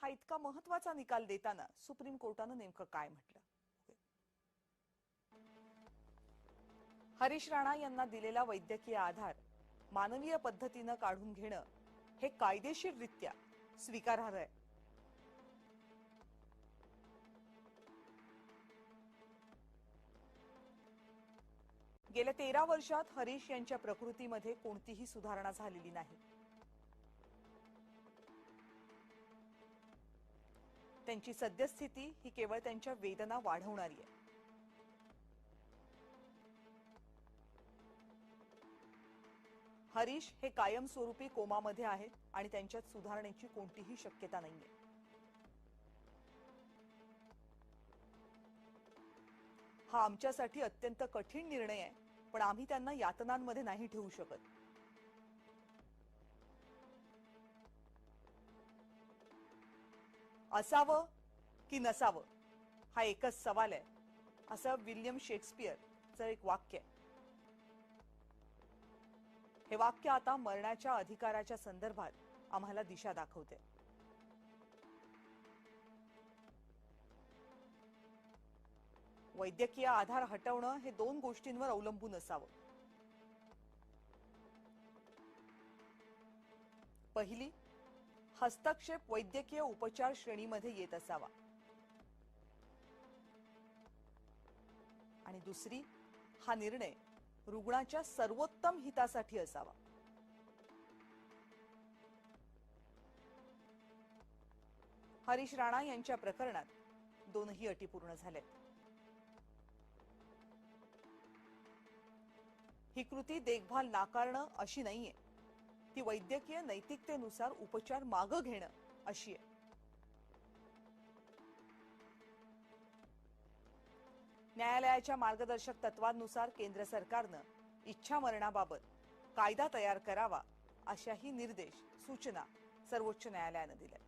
हा इतका महत्वाचा निकाल देताना सुप्रीम कोर्टानं नेमकं काय म्हटलं? हरीश राणा यांना दिलेला वैद्यकीय आधार मानवीय पद्धतीनं काढून घेणं हे कायदेशीररित्या स्वीकारार्ह आहे. गेल्या 13 वर्षात हरीश यांच्या प्रकृतीमध्ये कोणतीही सुधारणा झालेली नाही. त्यांची सद्यस्थिती ही केवळ त्यांच्या वेदना वाढवणारी आहे. हरीश हे कायमस्वरूपी कोमामध्ये आहेत आणि त्यांच्यात सुधारणेची कोणतीही शक्यता नाहीये. हा आमच्यासाठी अत्यंत कठीण निर्णय आहे, पण आम्ही त्यांना यातनांमध्ये नाही ठेवू शकत. असावं की नसावं हा एकच सवाल आहे, असं विल्यम शेक्सपियरचं एक वाक्य आहे. हे वाक्य आता मरणाच्या अधिकाराच्या संदर्भात आम्हाला दिशा दाखवते. वैद्यकीय आधार हटवणं हे 2 गोष्टींवर अवलंबून असावं. पहिली, हस्तक्षेप वैद्यकीय उपचार श्रेणीमध्ये येत असावा आणि दुसरी, हा निर्णय रुग्णाच्या सर्वोत्तम हितासाठी असावा. हरीश राणा यांच्या प्रकरणात दोनही अटी पूर्ण झाल्यात. ही कृती देखभाल नाकारणं अशी नाहीये, ती वैद्यकीय नैतिकतेनुसार उपचार मागं घेणं अशी आहे. न्यायालयाच्या मार्गदर्शक तत्वांनुसार केंद्र सरकारनं इच्छा मरणाबाबत कायदा तयार करावा अशाही निर्देश सूचना सर्वोच्च न्यायालयानं दिल्या.